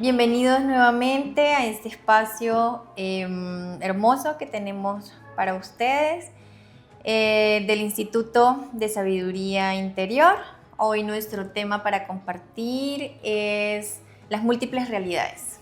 Bienvenidos nuevamente a este espacio hermoso que tenemos para ustedes del Instituto de Sabiduría Interior. Hoy nuestro tema para compartir es las múltiples realidades.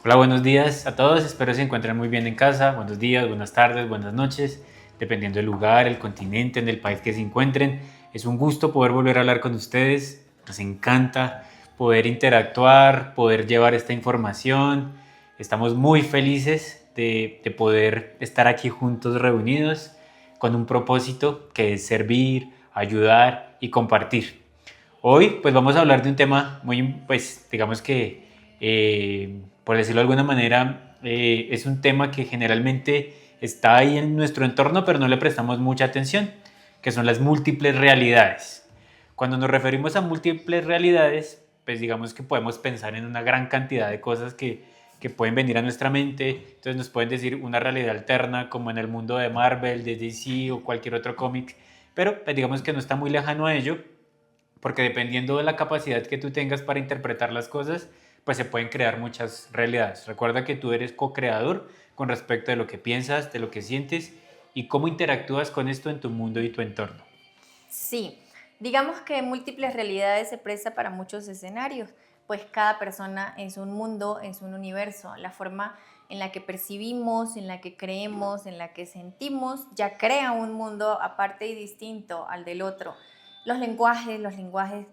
Hola, buenos días a todos, espero se encuentren muy bien en casa. Buenos días, buenas tardes, buenas noches, dependiendo del lugar, el continente, en el país que se encuentren. Es un gusto poder volver a hablar con ustedes, nos encanta poder interactuar, poder llevar esta información. Estamos muy felices de poder estar aquí juntos reunidos con un propósito que es servir, ayudar y compartir. Hoy pues vamos a hablar de un tema muy, pues digamos que, por decirlo de alguna manera, es un tema que generalmente está ahí en nuestro entorno, pero no le prestamos mucha atención, que son las múltiples realidades. Cuando nos referimos a múltiples realidades, pues digamos que podemos pensar en una gran cantidad de cosas que pueden venir a nuestra mente. Entonces nos pueden decir una realidad alterna, como en el mundo de Marvel, de DC o cualquier otro cómic, pero pues digamos que no está muy lejano a ello, porque dependiendo de la capacidad que tú tengas para interpretar las cosas, pues se pueden crear muchas realidades. Recuerda que tú eres co-creador con respecto de lo que piensas, de lo que sientes y cómo interactúas con esto en tu mundo y tu entorno. Sí, digamos que múltiples realidades se presta para muchos escenarios, pues cada persona es un mundo, es un universo. La forma en la que percibimos, en la que creemos, en la que sentimos, ya crea un mundo aparte y distinto al del otro. Los lenguajes,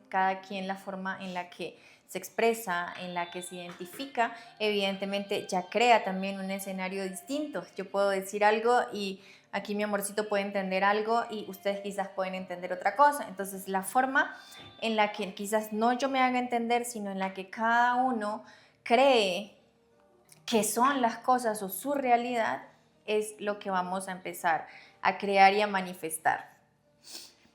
cada quien la forma en la que se expresa, en la que se identifica, evidentemente ya crea también un escenario distinto. Yo puedo decir algo y aquí mi amorcito puede entender algo y ustedes quizás pueden entender otra cosa. Entonces, la forma en la que quizás no yo me haga entender, sino en la que cada uno cree que son las cosas o su realidad, es lo que vamos a empezar a crear y a manifestar.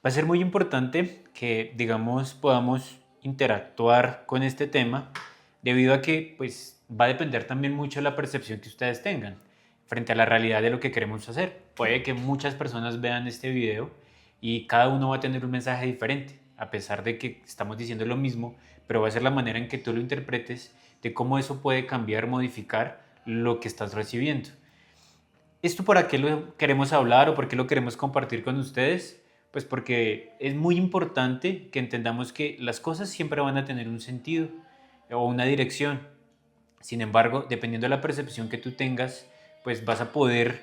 Va a ser muy importante que, digamos, podamos interactuar con este tema debido a que pues, va a depender también mucho de la percepción que ustedes tengan frente a la realidad de lo que queremos hacer. Puede que muchas personas vean este video y cada uno va a tener un mensaje diferente, a pesar de que estamos diciendo lo mismo, pero va a ser la manera en que tú lo interpretes de cómo eso puede cambiar, modificar lo que estás recibiendo. ¿Esto para qué lo queremos hablar o por qué lo queremos compartir con ustedes? Pues porque es muy importante que entendamos que las cosas siempre van a tener un sentido o una dirección. Sin embargo, dependiendo de la percepción que tú tengas, pues vas a poder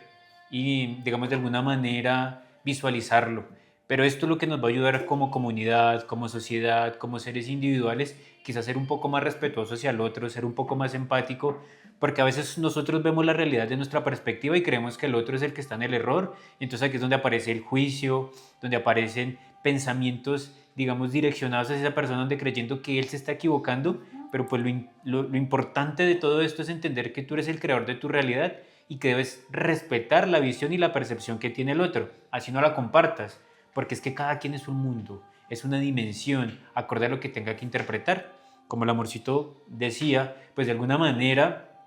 y, digamos, de alguna manera visualizarlo. Pero esto es lo que nos va a ayudar como comunidad, como sociedad, como seres individuales, quizás ser un poco más respetuosos hacia el otro, ser un poco más empático, porque a veces nosotros vemos la realidad de nuestra perspectiva y creemos que el otro es el que está en el error. Entonces aquí es donde aparece el juicio, donde aparecen pensamientos, digamos, direccionados hacia esa persona, donde creyendo que él se está equivocando, pero pues lo importante de todo esto es entender que tú eres el creador de tu realidad y que debes respetar la visión y la percepción que tiene el otro, así no la compartas, porque es que cada quien es un mundo, es una dimensión, acorde a lo que tenga que interpretar. Como el amorcito decía, pues de alguna manera,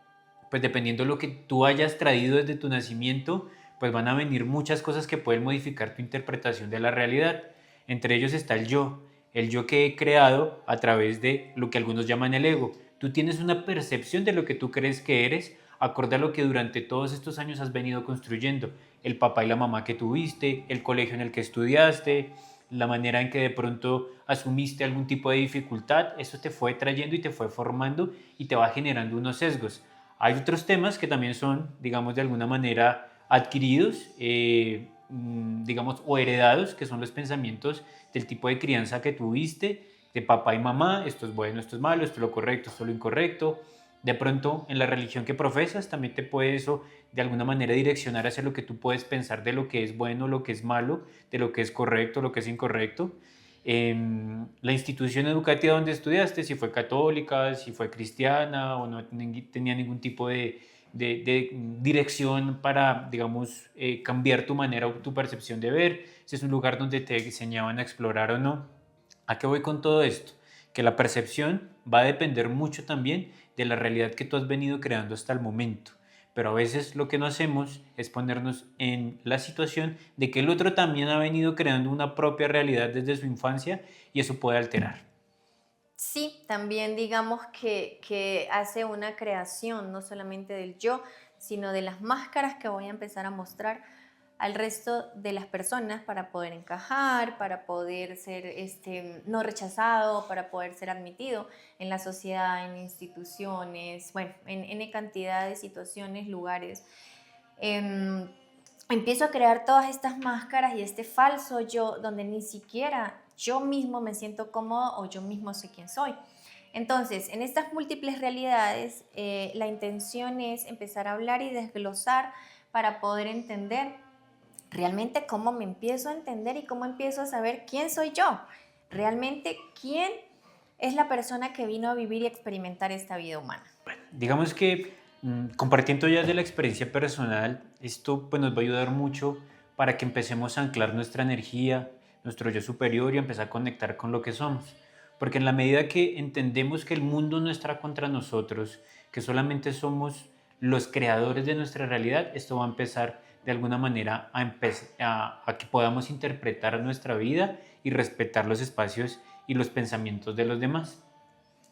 pues dependiendo de lo que tú hayas traído desde tu nacimiento, pues van a venir muchas cosas que pueden modificar tu interpretación de la realidad. Entre ellos está el yo que he creado a través de lo que algunos llaman el ego. Tú tienes una percepción de lo que tú crees que eres, acorde a lo que durante todos estos años has venido construyendo. El papá y la mamá que tuviste, el colegio en el que estudiaste, la manera en que de pronto asumiste algún tipo de dificultad, eso te fue trayendo y te fue formando y te va generando unos sesgos. Hay otros temas que también son, digamos, de alguna manera adquiridos, digamos, o heredados, que son los pensamientos del tipo de crianza que tuviste, de papá y mamá, esto es bueno, esto es malo, esto es lo correcto, esto es lo incorrecto. De pronto, en la religión que profesas, también te puede eso de alguna manera direccionar hacia lo que tú puedes pensar de lo que es bueno, lo que es malo, de lo que es correcto, lo que es incorrecto. La institución educativa donde estudiaste, si fue católica, si fue cristiana o no tenía ningún tipo de dirección para, digamos, cambiar tu manera o tu percepción de ver, si es un lugar donde te enseñaban a explorar o no. ¿A qué voy con todo esto? Que la percepción va a depender mucho también de la realidad que tú has venido creando hasta el momento. Pero a veces lo que no hacemos es ponernos en la situación de que el otro también ha venido creando una propia realidad desde su infancia y eso puede alterar. Sí, también digamos que hace una creación, no solamente del yo, sino de las máscaras que voy a empezar a mostrar al resto de las personas para poder encajar, para poder ser no rechazado, para poder ser admitido en la sociedad, en instituciones, bueno, en N cantidad de situaciones, lugares. Em, Empiezo a crear todas estas máscaras y este falso yo donde ni siquiera yo mismo me siento cómodo o yo mismo sé quién soy. Entonces, en estas múltiples realidades, la intención es empezar a hablar y desglosar para poder entender realmente cómo me empiezo a entender y cómo empiezo a saber quién soy yo. Realmente, quién es la persona que vino a vivir y experimentar esta vida humana. Digamos que compartiendo ya de la experiencia personal, esto pues, nos va a ayudar mucho para que empecemos a anclar nuestra energía, nuestro yo superior y empezar a conectar con lo que somos. Porque en la medida que entendemos que el mundo no está contra nosotros, que solamente somos los creadores de nuestra realidad, esto va a empezar de alguna manera a que podamos interpretar nuestra vida y respetar los espacios y los pensamientos de los demás.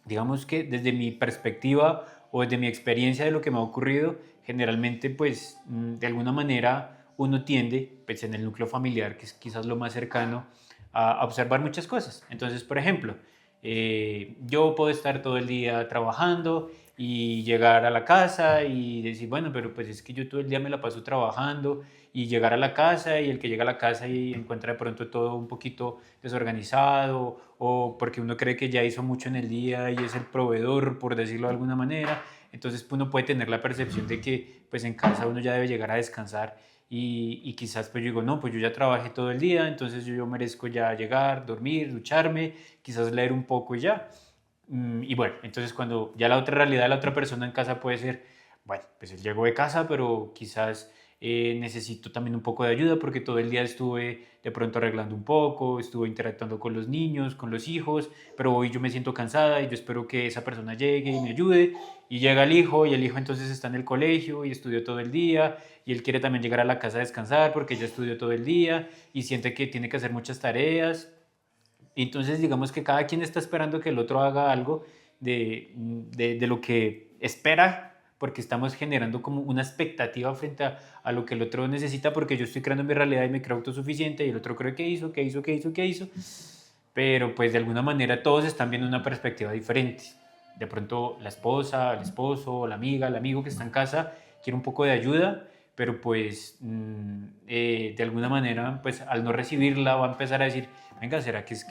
Digamos que desde mi perspectiva o desde mi experiencia de lo que me ha ocurrido, generalmente pues de alguna manera uno tiende, pues en el núcleo familiar, que es quizás lo más cercano, a observar muchas cosas. Entonces, por ejemplo, yo puedo estar todo el día trabajando y llegar a la casa y decir, bueno, pero pues es que yo todo el día me la paso trabajando y llegar a la casa y el que llega a la casa y encuentra de pronto todo un poquito desorganizado o porque uno cree que ya hizo mucho en el día y es el proveedor, por decirlo de alguna manera. Entonces uno puede tener la percepción de que pues en casa uno ya debe llegar a descansar y quizás pues yo digo, no, pues yo ya trabajé todo el día, entonces yo merezco ya llegar, dormir, ducharme, quizás leer un poco y ya. Y bueno, entonces cuando ya la otra realidad, la otra persona en casa puede ser, bueno, pues él llegó de casa, pero quizás necesito también un poco de ayuda porque todo el día estuve de pronto arreglando un poco, estuve interactuando con los niños, con los hijos, pero hoy yo me siento cansada y yo espero que esa persona llegue y me ayude. Y llega el hijo y el hijo entonces está en el colegio y estudió todo el día y él quiere también llegar a la casa a descansar porque ya estudió todo el día y siente que tiene que hacer muchas tareas. Entonces, digamos que cada quien está esperando que el otro haga algo de lo que espera, porque estamos generando como una expectativa frente a lo que el otro necesita, porque yo estoy creando mi realidad y me creo autosuficiente, y el otro cree que hizo, que hizo, que hizo, que hizo. Pero pues de alguna manera todos están viendo una perspectiva diferente. De pronto la esposa, el esposo, la amiga, el amigo que está en casa quiere un poco de ayuda, pero pues de alguna manera, pues al no recibirla va a empezar a decir, venga, ¿será que es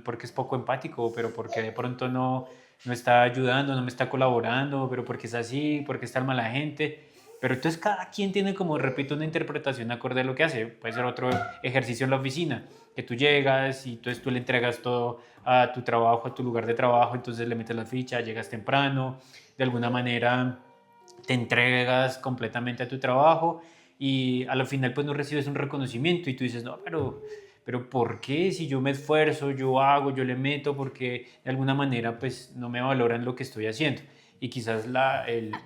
porque es poco empático, pero porque de pronto no está ayudando, no me está colaborando, pero porque es así, porque es tan mala gente? Pero entonces cada quien tiene como, repito, una interpretación acorde a lo que hace. Puede ser otro ejercicio en la oficina, que tú llegas y entonces tú le entregas todo a tu trabajo, a tu lugar de trabajo, entonces le metes la ficha, llegas temprano, de alguna manera te entregas completamente a tu trabajo y a la final pues no recibes un reconocimiento y tú dices, no, pero ¿por qué? Si yo me esfuerzo, yo hago, yo le meto, porque de alguna manera pues no me valoran lo que estoy haciendo. Y quizás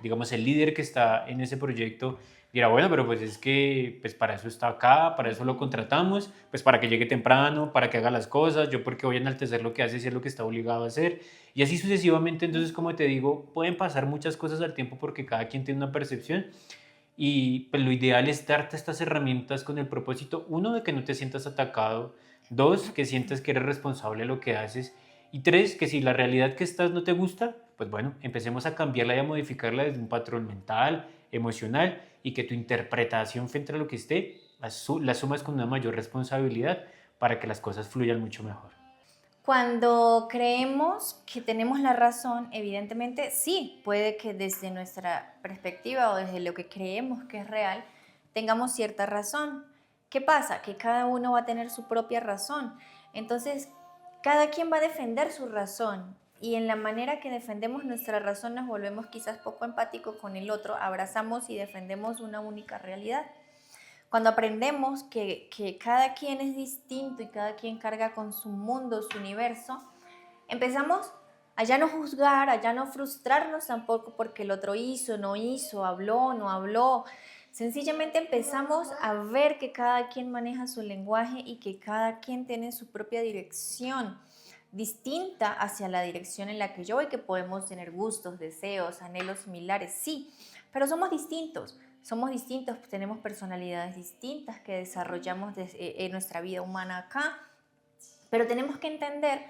digamos, el líder que está en ese proyecto dirá, bueno, pero pues es que pues para eso está acá, para eso lo contratamos, pues para que llegue temprano, para que haga las cosas, yo porque voy a enaltecer lo que hace si es lo que está obligado a hacer. Y así sucesivamente, entonces, como te digo, pueden pasar muchas cosas al tiempo porque cada quien tiene una percepción y pues, lo ideal es darte estas herramientas con el propósito, uno, de que no te sientas atacado, dos, que sientas que eres responsable de lo que haces y tres, que si la realidad que estás no te gusta, pues bueno, empecemos a cambiarla y a modificarla desde un patrón mental, emocional y que tu interpretación frente a lo que esté la sumas con una mayor responsabilidad para que las cosas fluyan mucho mejor. Cuando creemos que tenemos la razón, evidentemente sí, puede que desde nuestra perspectiva o desde lo que creemos que es real, tengamos cierta razón. ¿Qué pasa? Que cada uno va a tener su propia razón. Entonces, cada quien va a defender su razón y en la manera que defendemos nuestra razón nos volvemos quizás poco empáticos con el otro, abrazamos y defendemos una única realidad. Cuando aprendemos que cada quien es distinto y cada quien carga con su mundo, su universo, empezamos a ya no juzgar, a ya no frustrarnos tampoco porque el otro hizo, no hizo, habló, no habló. Sencillamente empezamos a ver que cada quien maneja su lenguaje y que cada quien tiene su propia dirección. distinta hacia la dirección en la que yo voy, que podemos tener gustos, deseos, anhelos similares, sí, pero somos distintos, tenemos personalidades distintas que desarrollamos en nuestra vida humana acá, pero tenemos que entender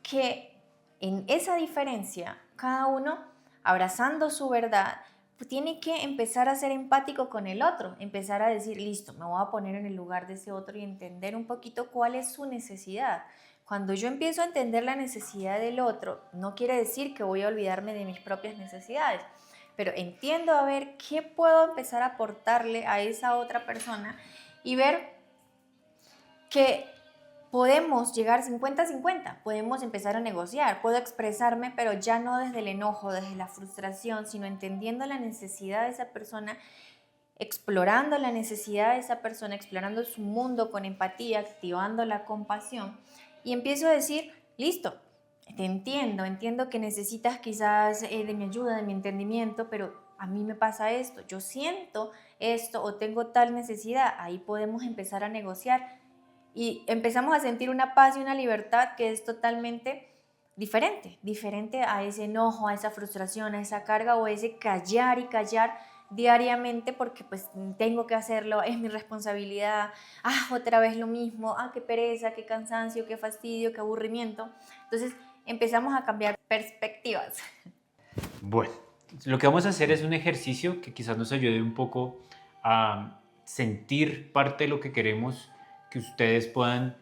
que en esa diferencia, cada uno abrazando su verdad, pues tiene que empezar a ser empático con el otro, empezar a decir, listo, me voy a poner en el lugar de ese otro y entender un poquito cuál es su necesidad. Cuando yo empiezo a entender la necesidad del otro, no quiere decir que voy a olvidarme de mis propias necesidades, pero entiendo a ver qué puedo empezar a aportarle a esa otra persona y ver que podemos llegar 50-50, podemos empezar a negociar, puedo expresarme, pero ya no desde el enojo, desde la frustración, sino entendiendo la necesidad de esa persona, explorando la necesidad de esa persona, explorando su mundo con empatía, activando la compasión, y empiezo a decir, listo, te entiendo que necesitas quizás de mi ayuda, de mi entendimiento, pero a mí me pasa esto, yo siento esto o tengo tal necesidad, ahí podemos empezar a negociar y empezamos a sentir una paz y una libertad que es totalmente diferente a ese enojo, a esa frustración, a esa carga o ese callar y callar diariamente porque pues tengo que hacerlo, es mi responsabilidad, otra vez lo mismo, qué pereza, qué cansancio, qué fastidio, qué aburrimiento. Entonces empezamos a cambiar perspectivas. Bueno, lo que vamos a hacer es un ejercicio que quizás nos ayude un poco a sentir parte de lo que queremos que ustedes puedan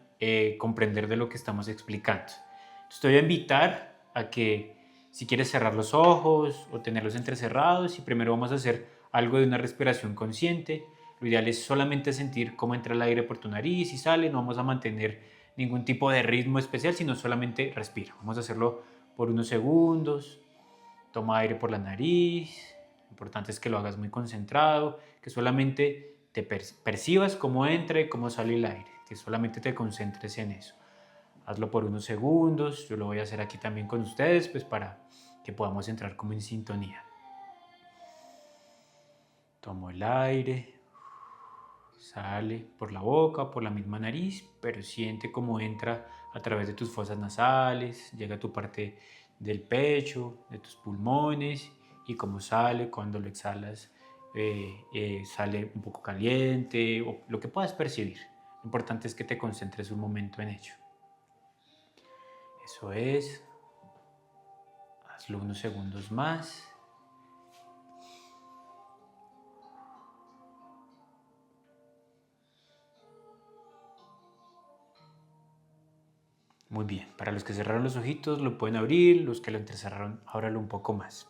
comprender de lo que estamos explicando. Entonces te voy a invitar a que si quieres cerrar los ojos o tenerlos entrecerrados y primero vamos a hacer algo de una respiración consciente. Lo ideal es solamente sentir cómo entra el aire por tu nariz y sale, no vamos a mantener ningún tipo de ritmo especial, sino solamente respira. Vamos a hacerlo por unos segundos. Toma aire por la nariz. Lo importante es que lo hagas muy concentrado, que solamente te percibas cómo entra y cómo sale el aire, que solamente te concentres en eso. Hazlo por unos segundos. Yo lo voy a hacer aquí también con ustedes, pues para que podamos entrar como en sintonía. Tomo el aire, sale por la boca, por la misma nariz, pero siente cómo entra a través de tus fosas nasales, llega a tu parte del pecho, de tus pulmones y cómo sale cuando lo exhalas, sale un poco caliente o lo que puedas percibir. Lo importante es que te concentres un momento en ello. Eso es. Hazlo unos segundos más. Muy bien, para los que cerraron los ojitos lo pueden abrir, los que lo entrecerraron, ábralo un poco más.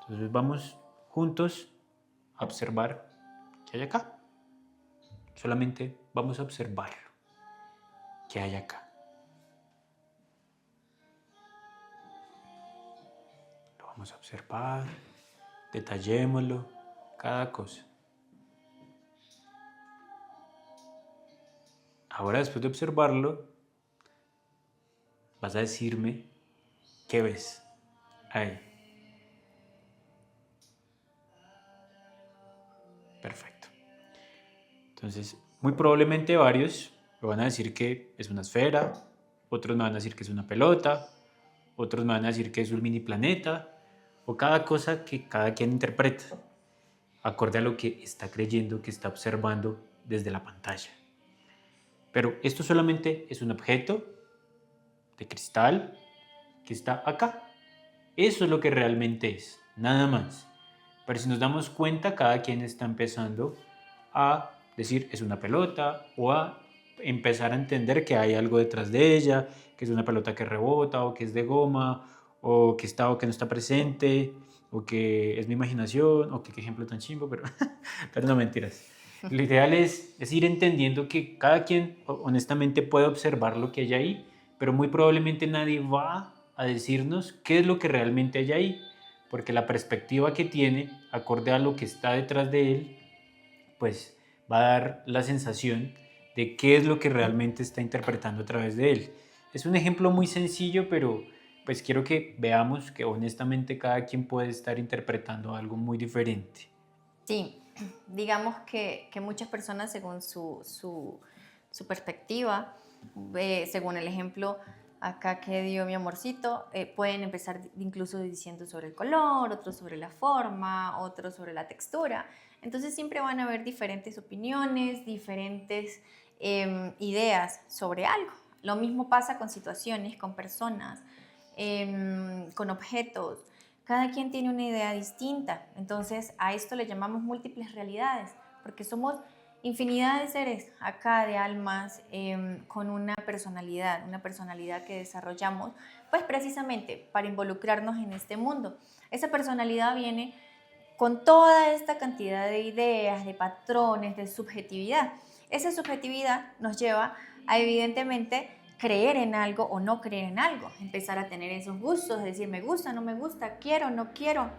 Entonces vamos juntos a observar qué hay acá. Solamente vamos a observar qué hay acá. Lo vamos a observar, detallémoslo, cada cosa. Ahora después de observarlo, vas a decirme qué ves ahí. Perfecto. Entonces, muy probablemente varios me van a decir que es una esfera, otros me van a decir que es una pelota, otros me van a decir que es un mini planeta, o cada cosa que cada quien interpreta, acorde a lo que está creyendo, que está observando desde la pantalla. Pero esto solamente es un objeto de cristal que está acá. Eso es lo que realmente es, nada más. Pero si nos damos cuenta, cada quien está empezando a decir es una pelota o a empezar a entender que hay algo detrás de ella, que es una pelota que rebota o que es de goma o que está o que no está presente o que es mi imaginación o que qué ejemplo tan chimbo, pero no, mentiras. Lo ideal es ir entendiendo que cada quien honestamente puede observar lo que hay ahí, pero muy probablemente nadie va a decirnos qué es lo que realmente hay ahí, porque la perspectiva que tiene, acorde a lo que está detrás de él, pues va a dar la sensación de qué es lo que realmente está interpretando a través de él. Es un ejemplo muy sencillo, pero pues quiero que veamos que honestamente cada quien puede estar interpretando algo muy diferente. Sí, digamos que muchas personas según su perspectiva, según el ejemplo, acá que dio mi amorcito, pueden empezar incluso diciendo sobre el color, otros sobre la forma, otros sobre la textura. Entonces siempre van a haber diferentes opiniones, diferentes ideas sobre algo. Lo mismo pasa con situaciones, con personas, con objetos. Cada quien tiene una idea distinta. Entonces a esto le llamamos múltiples realidades, porque somos infinidad de seres acá, de almas, con una personalidad que desarrollamos, pues precisamente para involucrarnos en este mundo. Esa personalidad viene con toda esta cantidad de ideas, de patrones, de subjetividad. Esa subjetividad nos lleva a, evidentemente, creer en algo o no creer en algo, empezar a tener esos gustos, decir me gusta, no me gusta, quiero, no quiero,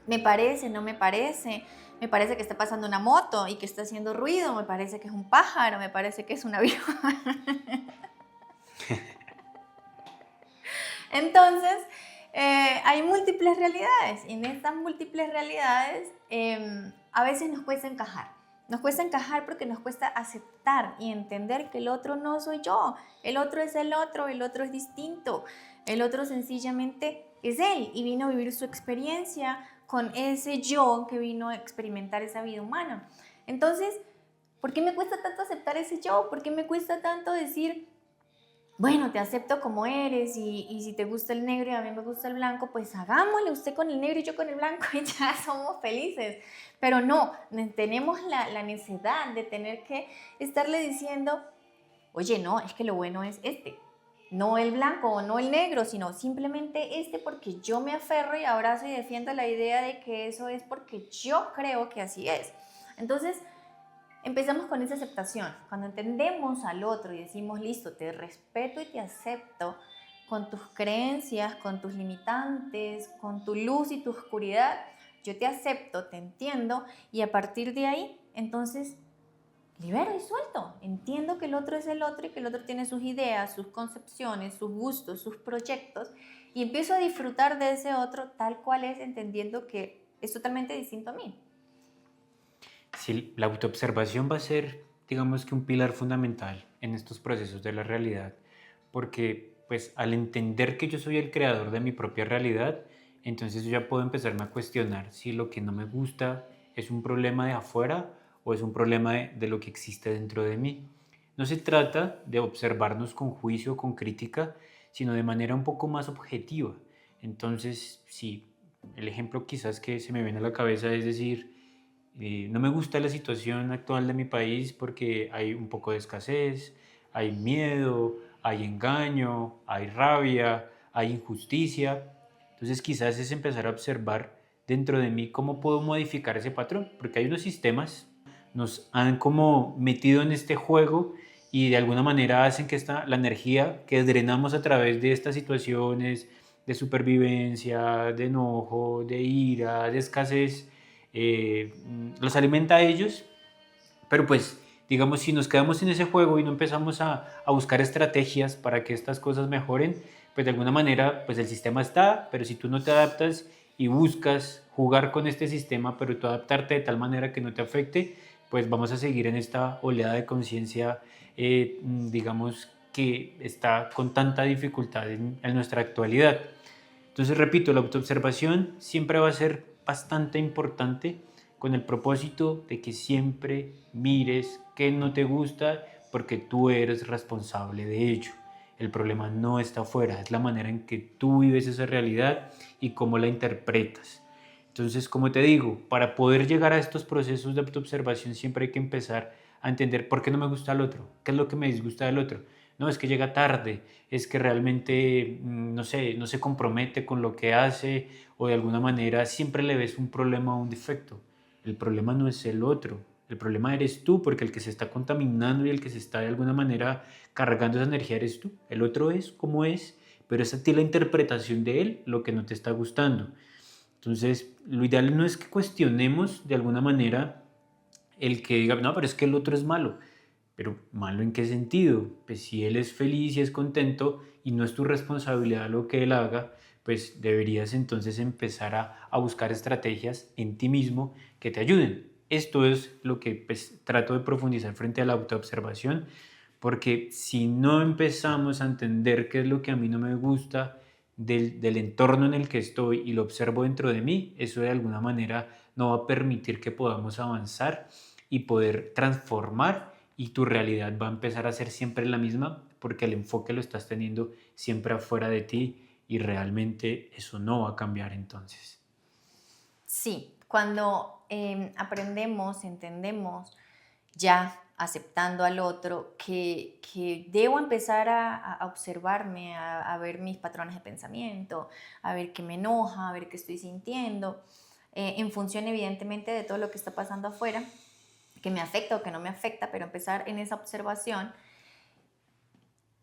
me parece, no me parece que está pasando una moto y que está haciendo ruido, me parece que es un pájaro, me parece que es un avión. Entonces, hay múltiples realidades y en estas múltiples realidades a veces nos cuesta encajar. Nos cuesta encajar porque nos cuesta aceptar y entender que el otro no soy yo, el otro es el otro es distinto, el otro sencillamente es él y vino a vivir su experiencia con ese yo que vino a experimentar esa vida humana. Entonces, ¿por qué me cuesta tanto aceptar ese yo? ¿Por qué me cuesta tanto decir, bueno, te acepto como eres y si te gusta el negro y a mí me gusta el blanco, pues hagámosle usted con el negro y yo con el blanco y ya somos felices? Pero no, tenemos la necesidad de tener que estarle diciendo, oye, no, es que lo bueno es este. No el blanco o no el negro, sino simplemente este porque yo me aferro y abrazo y defiendo la idea de que eso es porque yo creo que así es. Entonces, empezamos con esa aceptación. Cuando entendemos al otro y decimos, listo, te respeto y te acepto con tus creencias, con tus limitantes, con tu luz y tu oscuridad, yo te acepto, te entiendo y a partir de ahí, entonces, libero y suelto. Entiendo que el otro es el otro y que el otro tiene sus ideas, sus concepciones, sus gustos, sus proyectos y empiezo a disfrutar de ese otro tal cual es, entendiendo que es totalmente distinto a mí. Sí, la autoobservación va a ser, digamos que un pilar fundamental en estos procesos de la realidad, porque pues al entender que yo soy el creador de mi propia realidad, entonces yo ya puedo empezarme a cuestionar si lo que no me gusta es un problema de afuera o es un problema de lo que existe dentro de mí. No se trata de observarnos con juicio o con crítica, sino de manera un poco más objetiva. Entonces, sí, el ejemplo quizás que se me viene a la cabeza es decir, no me gusta la situación actual de mi país porque hay un poco de escasez, hay miedo, hay engaño, hay rabia, hay injusticia. Entonces quizás es empezar a observar dentro de mí cómo puedo modificar ese patrón, porque hay unos sistemas nos han como metido en este juego y de alguna manera hacen que la energía que drenamos a través de estas situaciones de supervivencia, de enojo, de ira, de escasez, los alimenta a ellos, pero pues digamos si nos quedamos en ese juego y no empezamos a buscar estrategias para que estas cosas mejoren, pues de alguna manera pues el sistema está, pero si tú no te adaptas y buscas jugar con este sistema, pero tú adaptarte de tal manera que no te afecte, pues vamos a seguir en esta oleada de conciencia, digamos, que está con tanta dificultad en nuestra actualidad. Entonces, repito, la autoobservación siempre va a ser bastante importante con el propósito de que siempre mires qué no te gusta porque tú eres responsable de ello. El problema no está afuera, es la manera en que tú vives esa realidad y cómo la interpretas. Entonces, como te digo, para poder llegar a estos procesos de autoobservación siempre hay que empezar a entender por qué no me gusta el otro, qué es lo que me disgusta del otro. No, es que llega tarde, es que realmente, no sé, no se compromete con lo que hace o de alguna manera siempre le ves un problema o un defecto. El problema no es el otro, el problema eres tú porque el que se está contaminando y el que se está de alguna manera cargando esa energía eres tú. El otro es como es, pero es a ti la interpretación de él lo que no te está gustando. Entonces, lo ideal no es que cuestionemos de alguna manera el que diga, no, pero es que el otro es malo. Pero malo en qué sentido? Pues si él es feliz y es contento y no es tu responsabilidad lo que él haga, pues deberías entonces empezar a buscar estrategias en ti mismo que te ayuden. Esto es lo que pues, trato de profundizar frente a la autoobservación, porque si no empezamos a entender qué es lo que a mí no me gusta del entorno en el que estoy y lo observo dentro de mí, eso de alguna manera no va a permitir que podamos avanzar y poder transformar, y tu realidad va a empezar a ser siempre la misma porque el enfoque lo estás teniendo siempre afuera de ti y realmente eso no va a cambiar entonces. Sí, cuando aprendemos, entendemos, ya aceptando al otro, que debo empezar a observarme, a ver mis patrones de pensamiento, a ver qué me enoja, a ver qué estoy sintiendo, en función evidentemente de todo lo que está pasando afuera, que me afecta o que no me afecta, pero empezar en esa observación,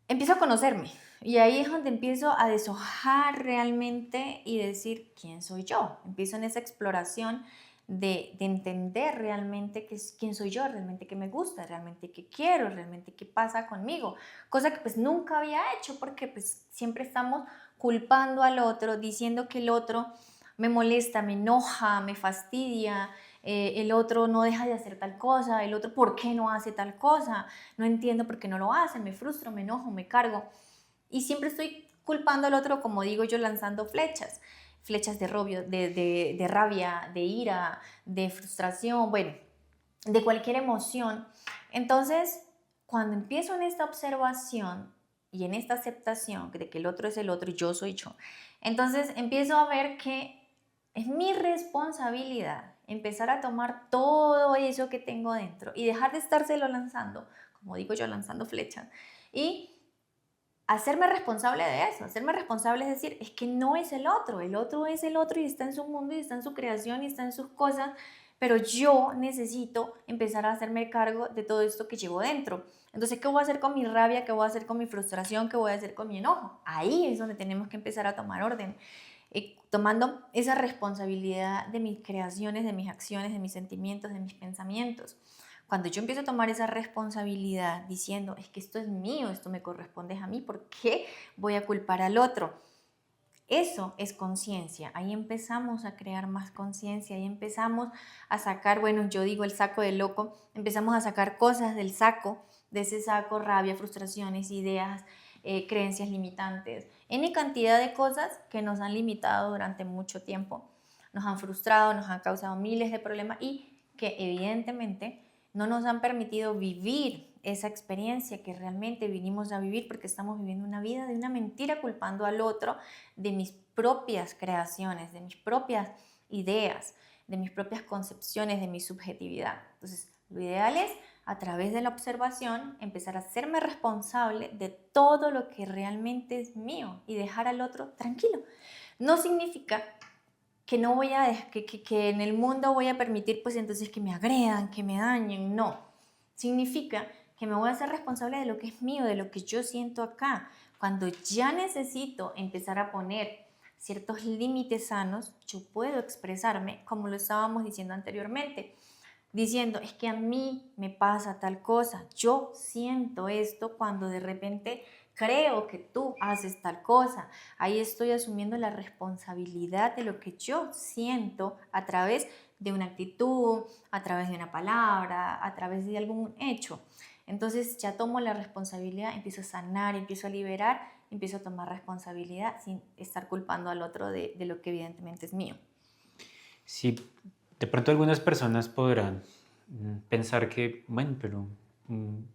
empiezo a conocerme. Y ahí es donde empiezo a deshojar realmente y decir quién soy yo. Empiezo en esa exploración de entender realmente quién soy yo, realmente qué me gusta, realmente qué quiero, realmente qué pasa conmigo. Cosa que pues nunca había hecho porque pues siempre estamos culpando al otro, diciendo que el otro me molesta, me enoja, me fastidia, el otro no deja de hacer tal cosa, el otro por qué no hace tal cosa, no entiendo por qué no lo hace, me frustro, me enojo, me cargo. Y siempre estoy culpando al otro, como digo yo, lanzando flechas. Flechas de rabia, de ira, de frustración, bueno, de cualquier emoción. Entonces, cuando empiezo en esta observación y en esta aceptación de que el otro es el otro y yo soy yo, entonces empiezo a ver que es mi responsabilidad empezar a tomar todo eso que tengo dentro y dejar de estárselo lanzando, como digo yo, lanzando flechas, y hacerme responsable de eso. Hacerme responsable es decir, es que no es el otro es el otro y está en su mundo y está en su creación y está en sus cosas, pero yo necesito empezar a hacerme cargo de todo esto que llevo dentro. Entonces, ¿qué voy a hacer con mi rabia? ¿Qué voy a hacer con mi frustración? ¿Qué voy a hacer con mi enojo? Ahí es donde tenemos que empezar a tomar orden, tomando esa responsabilidad de mis creaciones, de mis acciones, de mis sentimientos, de mis pensamientos. Cuando yo empiezo a tomar esa responsabilidad diciendo, es que esto es mío, esto me corresponde a mí, ¿por qué voy a culpar al otro? Eso es conciencia. Ahí empezamos a crear más conciencia, ahí empezamos a sacar, bueno, yo digo el saco del loco, empezamos a sacar cosas del saco, de ese saco, rabia, frustraciones, ideas, creencias limitantes, N cantidad de cosas que nos han limitado durante mucho tiempo, nos han frustrado, nos han causado miles de problemas y que evidentemente no nos han permitido vivir esa experiencia que realmente vinimos a vivir porque estamos viviendo una vida de una mentira culpando al otro de mis propias creaciones, de mis propias ideas, de mis propias concepciones, de mi subjetividad. Entonces, lo ideal es, a través de la observación, empezar a hacerme responsable de todo lo que realmente es mío y dejar al otro tranquilo. No significa que no voy a, que en el mundo voy a permitir, pues entonces que me agredan, que me dañen, no. Significa que me voy a hacer responsable de lo que es mío, de lo que yo siento acá. Cuando ya necesito empezar a poner ciertos límites sanos, yo puedo expresarme como lo estábamos diciendo anteriormente, diciendo, es que a mí me pasa tal cosa, yo siento esto cuando de repente creo que tú haces tal cosa. Ahí estoy asumiendo la responsabilidad de lo que yo siento a través de una actitud, a través de una palabra, a través de algún hecho. Entonces ya tomo la responsabilidad, empiezo a sanar, empiezo a liberar, empiezo a tomar responsabilidad sin estar culpando al otro de lo que evidentemente es mío. Sí, de pronto algunas personas podrán pensar que, bueno, pero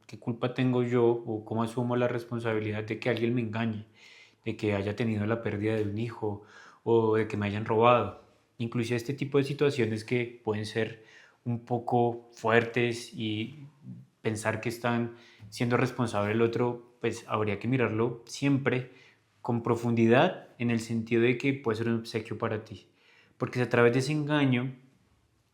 ¿qué culpa tengo yo o cómo asumo la responsabilidad de que alguien me engañe, de que haya tenido la pérdida de un hijo o de que me hayan robado? Inclusive este tipo de situaciones que pueden ser un poco fuertes y pensar que están siendo responsable el otro, pues habría que mirarlo siempre con profundidad en el sentido de que puede ser un obsequio para ti. Porque si a través de ese engaño,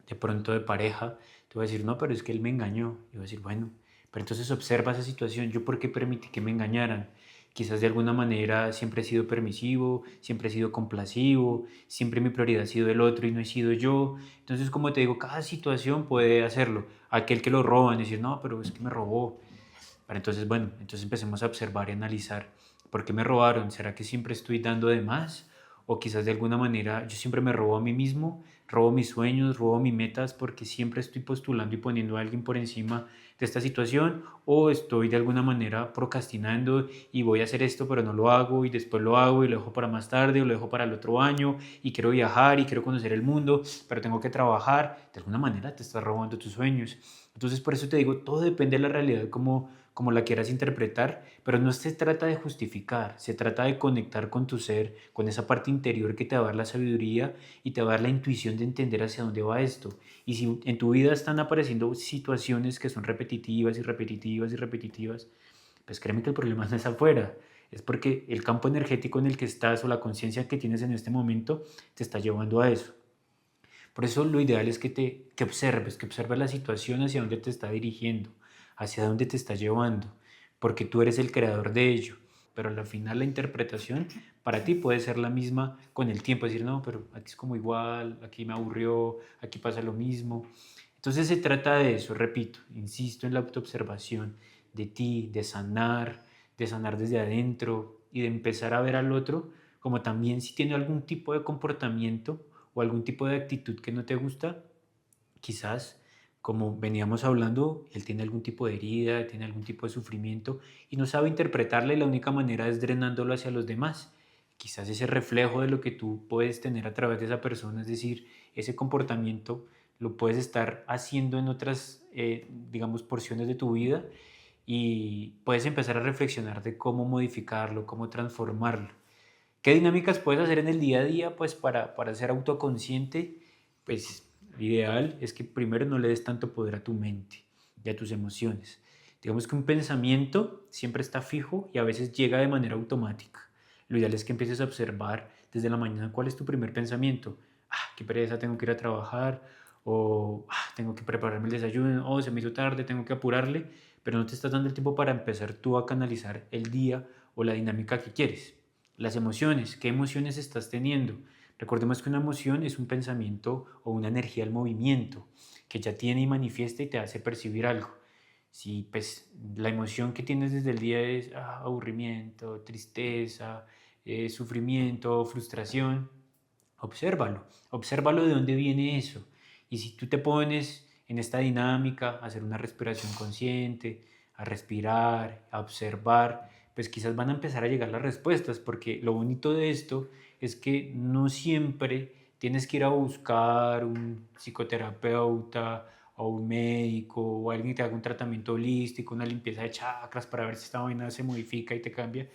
de pronto de pareja, te voy a decir, no, pero es que él me engañó. Y voy a decir, bueno, pero entonces observa esa situación. ¿Yo por qué permití que me engañaran? Quizás de alguna manera siempre he sido permisivo, siempre he sido complacivo, siempre mi prioridad ha sido el otro y no he sido yo. Entonces, como te digo, cada situación puede hacerlo. Aquel que lo roban, decir, no, pero es que me robó. Pero entonces, bueno, entonces empecemos a observar y analizar. ¿Por qué me robaron? ¿Será que siempre estoy dando de más? o quizás de alguna manera yo siempre me robo a mí mismo, robo mis sueños, robo mis metas porque siempre estoy postulando y poniendo a alguien por encima de esta situación, o estoy de alguna manera procrastinando y voy a hacer esto pero no lo hago y después lo hago y lo dejo para más tarde o lo dejo para el otro año y quiero viajar y quiero conocer el mundo, pero tengo que trabajar. De alguna manera te estás robando tus sueños. Entonces por eso te digo, todo depende de la realidad como la quieras interpretar, pero no se trata de justificar, se trata de conectar con tu ser, con esa parte interior que te va a dar la sabiduría y te va a dar la intuición de entender hacia dónde va esto. Y si en tu vida están apareciendo situaciones que son repetitivas y repetitivas y repetitivas, pues créeme que el problema no es afuera, es porque el campo energético en el que estás o la conciencia que tienes en este momento te está llevando a eso. Por eso lo ideal es que observes la situación hacia dónde te está dirigiendo, hacia dónde te está llevando, porque tú eres el creador de ello. Pero al final la interpretación para ti puede ser la misma con el tiempo, decir, no, pero aquí es como igual, aquí me aburrió, aquí pasa lo mismo. Entonces se trata de eso, repito, insisto en la autoobservación de ti, de sanar desde adentro y de empezar a ver al otro como también si tiene algún tipo de comportamiento o algún tipo de actitud que no te gusta, quizás, como veníamos hablando, él tiene algún tipo de herida, tiene algún tipo de sufrimiento y no sabe interpretarla y la única manera es drenándolo hacia los demás. Quizás ese reflejo de lo que tú puedes tener a través de esa persona, es decir, ese comportamiento lo puedes estar haciendo en otras, digamos, porciones de tu vida y puedes empezar a reflexionar de cómo modificarlo, cómo transformarlo. ¿Qué dinámicas puedes hacer en el día a día pues para ser autoconsciente? Pues lo ideal es que primero no le des tanto poder a tu mente y a tus emociones. Digamos que un pensamiento siempre está fijo y a veces llega de manera automática. Lo ideal es que empieces a observar desde la mañana cuál es tu primer pensamiento. Qué pereza, tengo que ir a trabajar, o tengo que prepararme el desayuno, o se me hizo tarde, tengo que apurarle, pero no te estás dando el tiempo para empezar tú a canalizar el día o la dinámica que quieres. Las emociones, ¿qué emociones estás teniendo? Recordemos que una emoción es un pensamiento o una energía al movimiento que ya tiene y manifiesta y te hace percibir algo. Si pues la emoción que tienes desde el día es aburrimiento, tristeza, sufrimiento, frustración, obsérvalo, obsérvalo de dónde viene eso. Y si tú te pones en esta dinámica, a hacer una respiración consciente, a respirar, a observar, pues quizás van a empezar a llegar las respuestas, porque lo bonito de esto es que no siempre tienes que ir a buscar un psicoterapeuta o un médico o alguien que te haga un tratamiento holístico, una limpieza de chakras para ver si esta vaina se modifica y te cambia,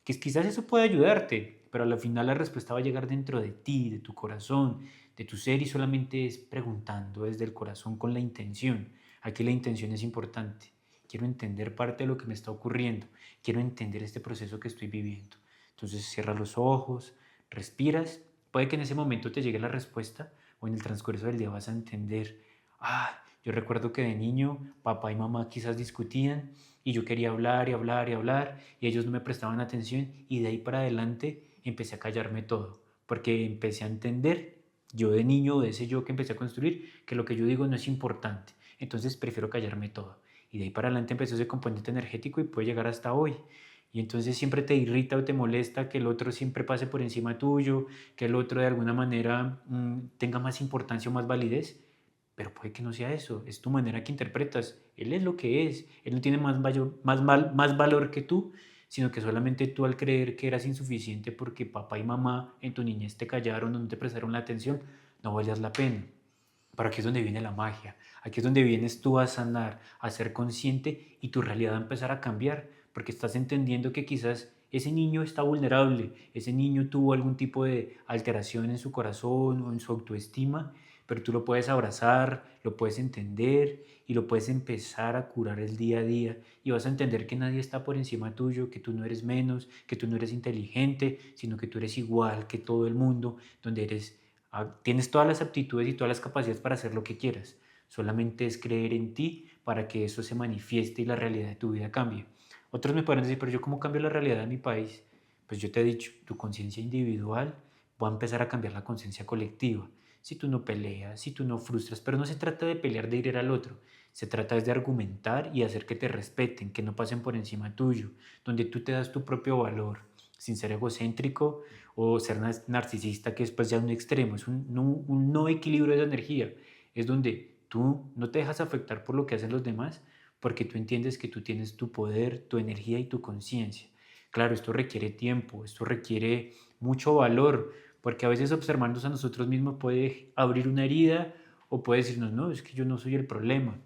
que quizás eso puede ayudarte, pero al final la respuesta va a llegar dentro de ti, de tu corazón, de tu ser y solamente es preguntando desde el corazón con la intención. Aquí la intención es importante. Quiero entender parte de lo que me está ocurriendo. Quiero entender este proceso que estoy viviendo. Entonces cierra los ojos, respiras. Puede que en ese momento te llegue la respuesta o en el transcurso del día vas a entender. Yo recuerdo que de niño papá y mamá quizás discutían y yo quería hablar y hablar y hablar y ellos no me prestaban atención y de ahí para adelante empecé a callarme todo porque empecé a entender, yo de niño, de ese yo que empecé a construir, que lo que yo digo no es importante, entonces prefiero callarme todo. Y de ahí para adelante empezó ese componente energético y puede llegar hasta hoy. Y entonces siempre te irrita o te molesta que el otro siempre pase por encima tuyo, que el otro de alguna manera tenga más importancia o más validez. Pero puede que no sea eso, es tu manera que interpretas. Él es lo que es, él no tiene más valor que tú, sino que solamente tú al creer que eras insuficiente porque papá y mamá en tu niñez te callaron o no te prestaron la atención, no valías la pena. Pero aquí es donde viene la magia, aquí es donde vienes tú a sanar, a ser consciente y tu realidad va a empezar a cambiar, porque estás entendiendo que quizás ese niño está vulnerable, ese niño tuvo algún tipo de alteración en su corazón o en su autoestima, pero tú lo puedes abrazar, lo puedes entender y lo puedes empezar a curar el día a día y vas a entender que nadie está por encima tuyo, que tú no eres menos, que tú no eres inteligente, sino que tú eres igual que todo el mundo, donde tienes todas las aptitudes y todas las capacidades para hacer lo que quieras. Solamente es creer en ti para que eso se manifieste y la realidad de tu vida cambie. Otros me pueden decir, pero yo cómo cambio la realidad de mi país. Pues yo te he dicho, tu conciencia individual va a empezar a cambiar la conciencia colectiva. Si tú no peleas, si tú no frustras, pero no se trata de pelear de herir al otro, se trata de argumentar y hacer que te respeten, que no pasen por encima tuyo, donde tú te das tu propio valor, sin ser egocéntrico o ser narcisista, que es pues ya un extremo, es un no equilibrio de energía, es donde tú no te dejas afectar por lo que hacen los demás, porque tú entiendes que tú tienes tu poder, tu energía y tu conciencia. Claro, esto requiere tiempo, esto requiere mucho valor, porque a veces observarnos a nosotros mismos puede abrir una herida o puede decirnos, no, es que yo no soy el problema.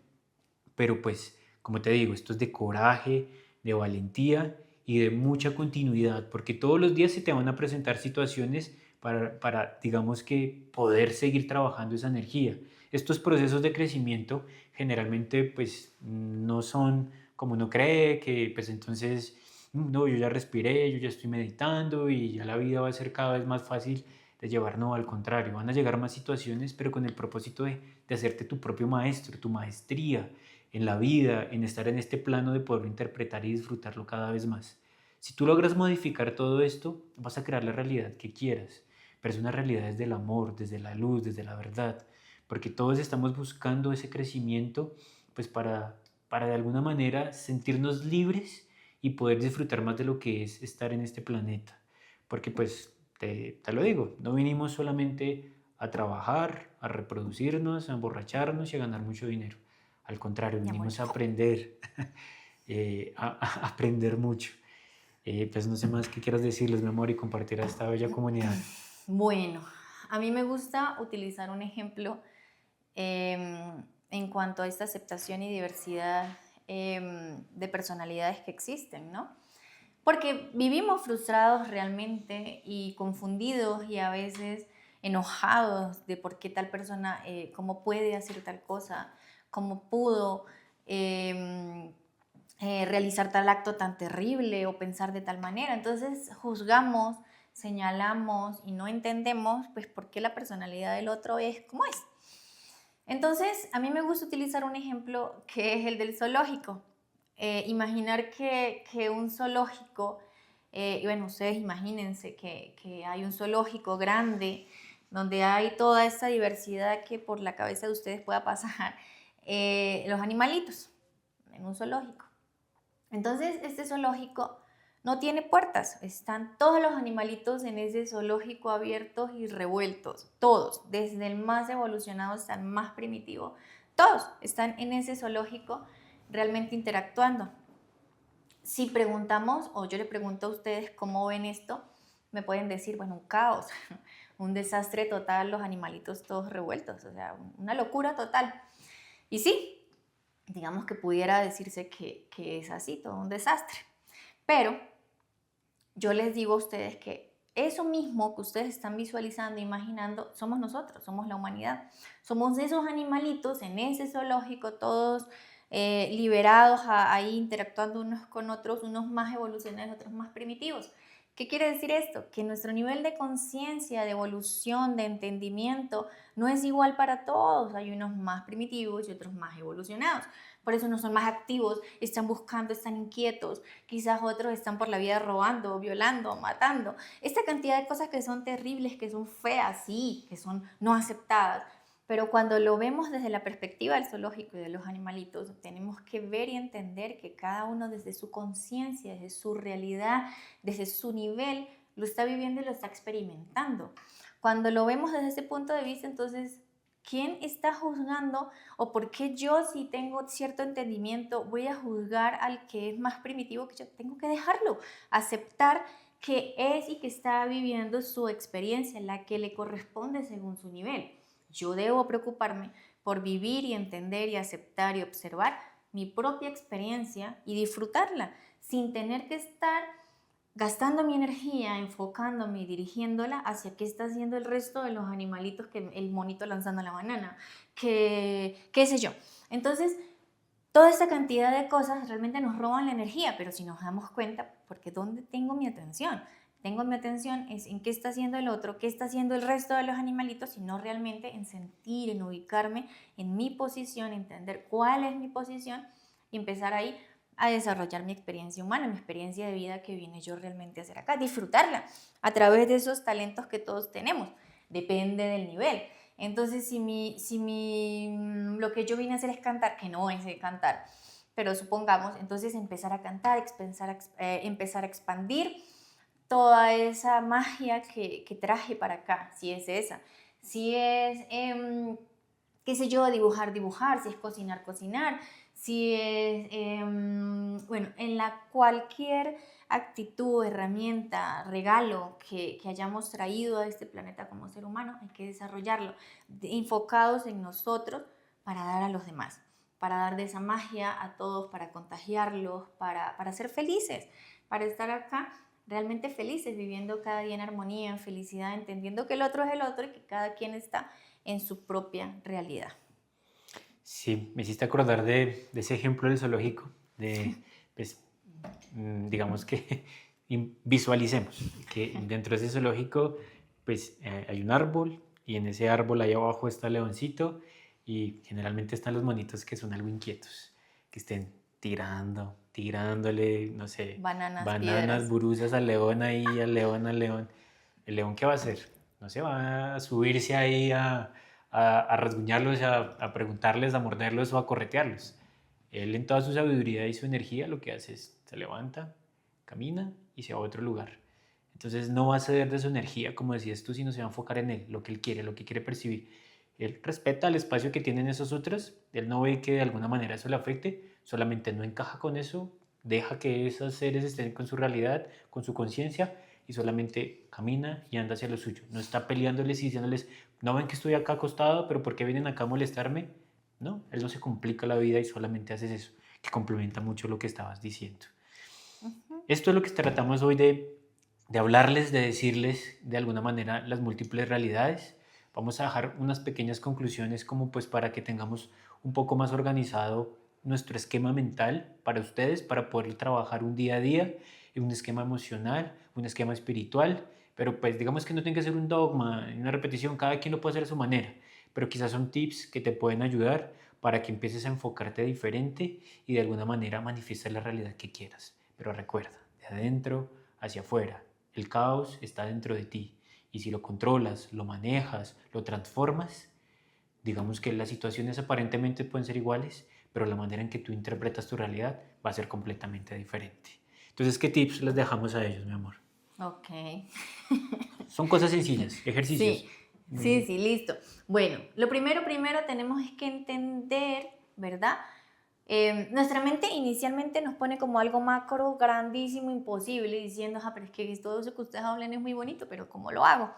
Pero pues, como te digo, esto es de coraje, de valentía y de mucha continuidad, porque todos los días se te van a presentar situaciones digamos que, poder seguir trabajando esa energía. Estos procesos de crecimiento generalmente pues no son como uno cree, que pues entonces, no, yo ya respiré, yo ya estoy meditando y ya la vida va a ser cada vez más fácil de llevar. No, al contrario, van a llegar más situaciones, pero con el propósito de hacerte tu propio maestro, tu maestría en la vida, en estar en este plano de poderlo interpretar y disfrutarlo cada vez más. Si tú logras modificar todo esto, vas a crear la realidad que quieras, pero es una realidad desde el amor, desde la luz, desde la verdad, porque todos estamos buscando ese crecimiento pues para de alguna manera sentirnos libres y poder disfrutar más de lo que es estar en este planeta. Porque pues te lo digo, no vinimos solamente a trabajar, a reproducirnos, a emborracharnos y a ganar mucho dinero. Al contrario, Y a vinimos a morir. aprender, a aprender mucho. Pues no sé más qué quieras decirles, mi amor, y compartir a esta bella comunidad. Bueno, a mí me gusta utilizar un ejemplo en cuanto a esta aceptación y diversidad de personalidades que existen, ¿no? Porque vivimos frustrados realmente y confundidos y a veces enojados de por qué tal persona, cómo puede hacer tal cosa, cómo pudo realizar tal acto tan terrible o pensar de tal manera. Entonces juzgamos, señalamos y no entendemos pues por qué la personalidad del otro es como es. Entonces, a mí me gusta utilizar un ejemplo que es el del zoológico. Imaginar que un zoológico, y bueno, ustedes imagínense que hay un zoológico grande donde hay toda esta diversidad que por la cabeza de ustedes pueda pasar, los animalitos en un zoológico. Entonces, este zoológico no tiene puertas, están todos los animalitos en ese zoológico abiertos y revueltos, todos, desde el más evolucionado hasta el más primitivo, todos están en ese zoológico realmente interactuando. Si preguntamos, o yo le pregunto a ustedes cómo ven esto, me pueden decir, bueno, un caos, un desastre total, los animalitos todos revueltos, o sea, una locura total. Y sí, digamos que pudiera decirse que es así, todo un desastre. Pero yo les digo a ustedes que eso mismo que ustedes están visualizando, imaginando, somos nosotros, somos la humanidad. Somos esos animalitos en ese zoológico, todos liberados ahí interactuando unos con otros, unos más evolucionados, otros más primitivos. ¿Qué quiere decir esto? Que nuestro nivel de conciencia, de evolución, de entendimiento, no es igual para todos. Hay unos más primitivos y otros más evolucionados. Por eso unos son más activos, están buscando, están inquietos. Quizás otros están por la vida robando, violando, matando. Esta cantidad de cosas que son terribles, que son feas, sí, que son no aceptadas. Pero cuando lo vemos desde la perspectiva del zoológico y de los animalitos, tenemos que ver y entender que cada uno desde su conciencia, desde su realidad, desde su nivel, lo está viviendo y lo está experimentando. Cuando lo vemos desde ese punto de vista, entonces, ¿quién está juzgando o por qué yo, si tengo cierto entendimiento, voy a juzgar al que es más primitivo que yo? Tengo que dejarlo, aceptar que es y que está viviendo su experiencia, la que le corresponde según su nivel. Yo debo preocuparme por vivir y entender y aceptar y observar mi propia experiencia y disfrutarla sin tener que estar gastando mi energía, enfocándome y dirigiéndola hacia qué está haciendo el resto de los animalitos, que el monito lanzando la banana, que qué sé yo. Entonces, toda esta cantidad de cosas realmente nos roban la energía, pero si nos damos cuenta, porque ¿dónde tengo mi atención? Tengo mi atención es en qué está haciendo el otro, qué está haciendo el resto de los animalitos, sino realmente en sentir, en ubicarme en mi posición, entender cuál es mi posición y empezar ahí a desarrollar mi experiencia humana, mi experiencia de vida que vine yo realmente a hacer acá, disfrutarla a través de esos talentos que todos tenemos. Depende del nivel. Entonces, lo que yo vine a hacer es cantar, que no es cantar, pero supongamos, entonces empezar a cantar, empezar a expandir toda esa magia que traje para acá, si es esa. Si es, qué sé yo, dibujar, dibujar, si es cocinar, cocinar, si es, bueno, en la cualquier actitud, herramienta, regalo que hayamos traído a este planeta como ser humano, hay que desarrollarlo, enfocados en nosotros para dar a los demás, para dar de esa magia a todos, para contagiarlos, para ser felices, para estar acá realmente felices, viviendo cada día en armonía, en felicidad, entendiendo que el otro es el otro y que cada quien está en su propia realidad. Sí, me hiciste acordar de ese ejemplo del zoológico, de, pues, digamos que visualicemos que dentro de ese zoológico pues hay un árbol y en ese árbol ahí abajo está el leoncito y generalmente están los monitos que son algo inquietos, que estén tirándole, no sé, Bananas, bananas, piedras. buruzas al león ahí, al león, al león. ¿El león qué va a hacer? No se va a subirse ahí a rasguñarlos, a preguntarles, a morderlos o a corretearlos. Él en toda su sabiduría y su energía lo que hace es se levanta, camina y se va a otro lugar. Entonces no va a ceder de su energía, como decías tú, sino se va a enfocar en él, lo que él quiere, lo que quiere percibir. Él respeta el espacio que tienen esos otros, él no ve que de alguna manera eso le afecte, solamente no encaja con eso, deja que esos seres estén con su realidad, con su conciencia y solamente camina y anda hacia lo suyo. No está peleándoles y diciéndoles, no ven que estoy acá acostado, pero ¿por qué vienen acá a molestarme? No, él no se complica la vida y solamente haces eso, que complementa mucho lo que estabas diciendo. Ujú. Esto es lo que tratamos hoy de hablarles, de decirles de alguna manera las múltiples realidades. Vamos a dejar unas pequeñas conclusiones como pues para que tengamos un poco más organizado nuestro esquema mental para ustedes, para poder trabajar un día a día, un esquema emocional, un esquema espiritual, pero pues digamos que no tiene que ser un dogma, una repetición, cada quien lo puede hacer a su manera, pero quizás son tips que te pueden ayudar para que empieces a enfocarte diferente y de alguna manera manifiestar la realidad que quieras. Pero recuerda, de adentro hacia afuera, el caos está dentro de ti y si lo controlas, lo manejas, lo transformas, digamos que las situaciones aparentemente pueden ser iguales, pero la manera en que tú interpretas tu realidad va a ser completamente diferente. Entonces, ¿qué tips les dejamos a ellos, mi amor? Ok. Son cosas sencillas, ejercicios. Sí, sí, sí, listo. Bueno, lo primero tenemos es que entender, ¿verdad? Nuestra mente inicialmente nos pone como algo macro, grandísimo, imposible, diciendo, ah, pero es que todo eso que ustedes hablan es muy bonito, pero ¿cómo lo hago?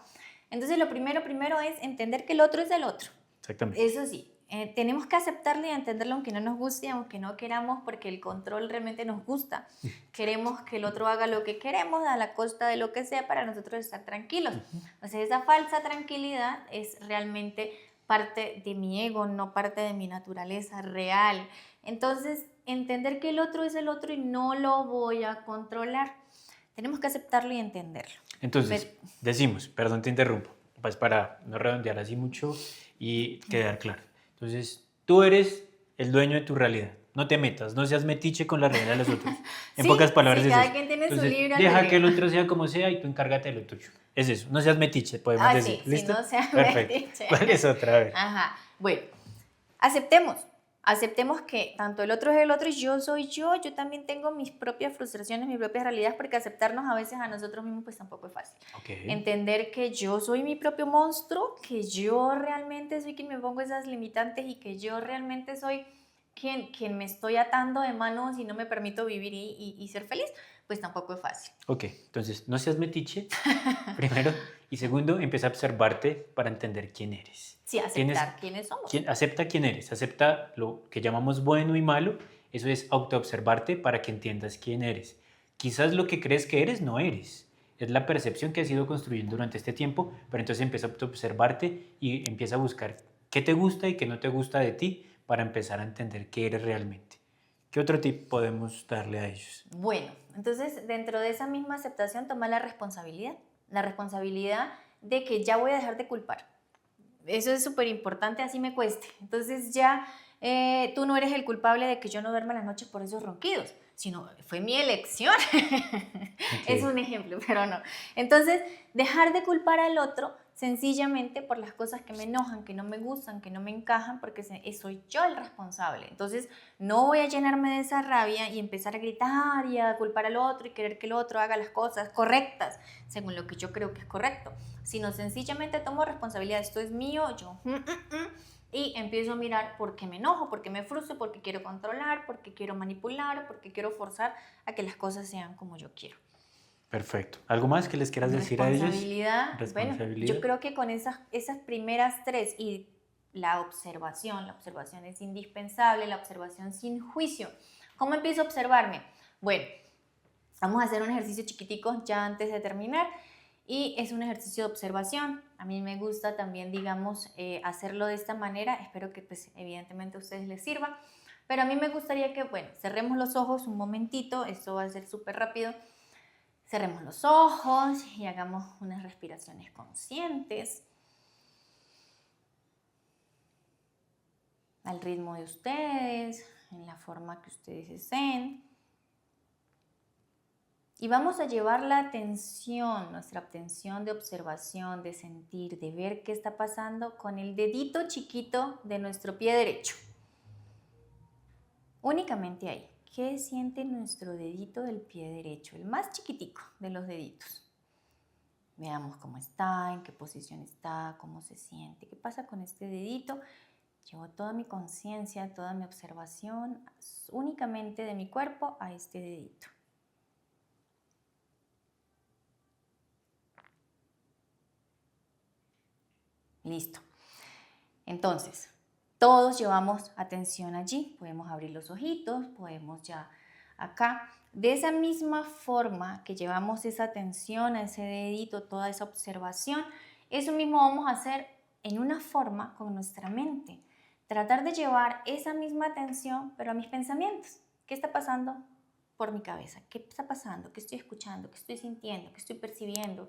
Entonces, lo primero es entender que el otro es el otro. Exactamente. Eso sí, tenemos que aceptarlo y entenderlo aunque no nos guste, aunque no queramos, porque el control realmente nos gusta. Queremos que el otro haga lo que queremos a la costa de lo que sea para nosotros estar tranquilos. O sea, esa falsa tranquilidad es realmente parte de mi ego, no parte de mi naturaleza real. Entonces, entender que el otro es el otro y no lo voy a controlar. Tenemos que aceptarlo y entenderlo. Entonces, decimos, perdón, te interrumpo, pues para no redondear así mucho y quedar claro. Entonces, tú eres el dueño de tu realidad. No te metas, no seas metiche con la realidad de los otros. En pocas Sí, palabras sí, es cada eso. quien tiene su Entonces, libre deja que albedrío. el otro sea como sea y tú encárgate de lo tuyo. Es eso, no seas metiche, podemos Ah, decir. sí, si ¿Listo? no se Perfecto. dicho. ¿Cuál es otra? A ver. Ajá, bueno, aceptemos, aceptemos que tanto el otro es el otro y yo soy yo también tengo mis propias frustraciones, mis propias realidades, porque aceptarnos a veces a nosotros mismos pues tampoco es fácil. Ok. Entender que yo soy mi propio monstruo, que yo realmente soy quien me pongo esas limitantes y que yo realmente soy quien me estoy atando de manos y no me permito vivir y ser feliz, pues tampoco es fácil. Ok, entonces no seas metiche, primero. Y segundo, empieza a observarte para entender quién eres. Sí, Tienes, aceptar quiénes somos. acepta quién eres, acepta lo que llamamos bueno y malo. Eso es autoobservarte para que entiendas quién eres. Quizás lo que crees que eres no eres. Es la percepción que has ido construyendo durante este tiempo, pero entonces empieza a observarte y empieza a buscar qué te gusta y qué no te gusta de ti para empezar a entender qué eres realmente. ¿Qué otro tip podemos darle a ellos? Bueno, entonces dentro de esa misma aceptación toma la responsabilidad de que ya voy a dejar de culpar. Eso es súper importante, así me cueste. Entonces ya tú no eres el culpable de que yo no duerma en las noches por esos ronquidos, sino fue mi elección. Es Ok. un ejemplo, pero no. Entonces, dejar de culpar al otro sencillamente por las cosas que me enojan, que no me gustan, que no me encajan, porque soy yo el responsable. Entonces, no voy a llenarme de esa rabia y empezar a gritar y a culpar al otro y querer que el otro haga las cosas correctas, según lo que yo creo que es correcto, sino sencillamente tomo responsabilidad. Esto es mío, yo... y empiezo a mirar por qué me enojo, por qué me frustro, por qué quiero controlar, por qué quiero manipular, por qué quiero forzar a que las cosas sean como yo quiero. Perfecto. ¿Algo más que les quieras decir a ellos? Responsabilidad, bueno, Responsabilidad. yo creo que con esas primeras tres y la observación es indispensable, la observación sin juicio. ¿Cómo empiezo a observarme? Bueno, vamos a hacer un ejercicio chiquitico ya antes de terminar y es un ejercicio de observación. A mí me gusta también, digamos, hacerlo de esta manera. Espero que pues evidentemente a ustedes les sirva, pero a mí me gustaría que, bueno, cerremos los ojos un momentito, esto va a ser súper rápido. Cerremos los ojos y hagamos unas respiraciones conscientes al ritmo de ustedes, en la forma que ustedes deseen. Y vamos a llevar la atención, nuestra atención de observación, de sentir, de ver qué está pasando con el dedito chiquito de nuestro pie derecho. Únicamente ahí. ¿Qué siente nuestro dedito del pie derecho? El más chiquitico de los deditos. Veamos cómo está, en qué posición está, cómo se siente, qué pasa con este dedito. Llevo toda mi conciencia, toda mi observación únicamente de mi cuerpo a este dedito. Listo. Entonces, todos llevamos atención allí. Podemos abrir los ojitos, podemos ya acá. De esa misma forma que llevamos esa atención a ese dedito, toda esa observación, eso mismo vamos a hacer en una forma con nuestra mente. Tratar de llevar esa misma atención, pero a mis pensamientos. ¿Qué está pasando por mi cabeza? ¿Qué está pasando? ¿Qué estoy escuchando? ¿Qué estoy sintiendo? ¿Qué estoy percibiendo?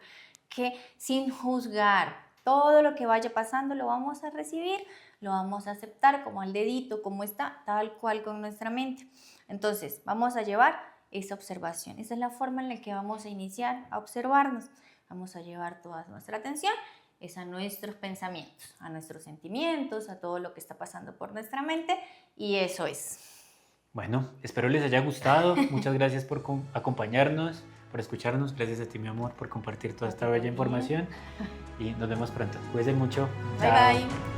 Que sin juzgar, todo lo que vaya pasando lo vamos a recibir, lo vamos a aceptar como el dedito, como está, tal cual con nuestra mente. Entonces, vamos a llevar esa observación. Esa es la forma en la que vamos a iniciar a observarnos. Vamos a llevar toda nuestra atención es a nuestros pensamientos, a nuestros sentimientos, a todo lo que está pasando por nuestra mente, y eso es. Bueno, espero les haya gustado. Muchas gracias por acompañarnos, por escucharnos. Gracias a ti, mi amor, por compartir toda esta bella información. Y nos vemos pronto. Cuídense mucho. Bye, Chao. bye.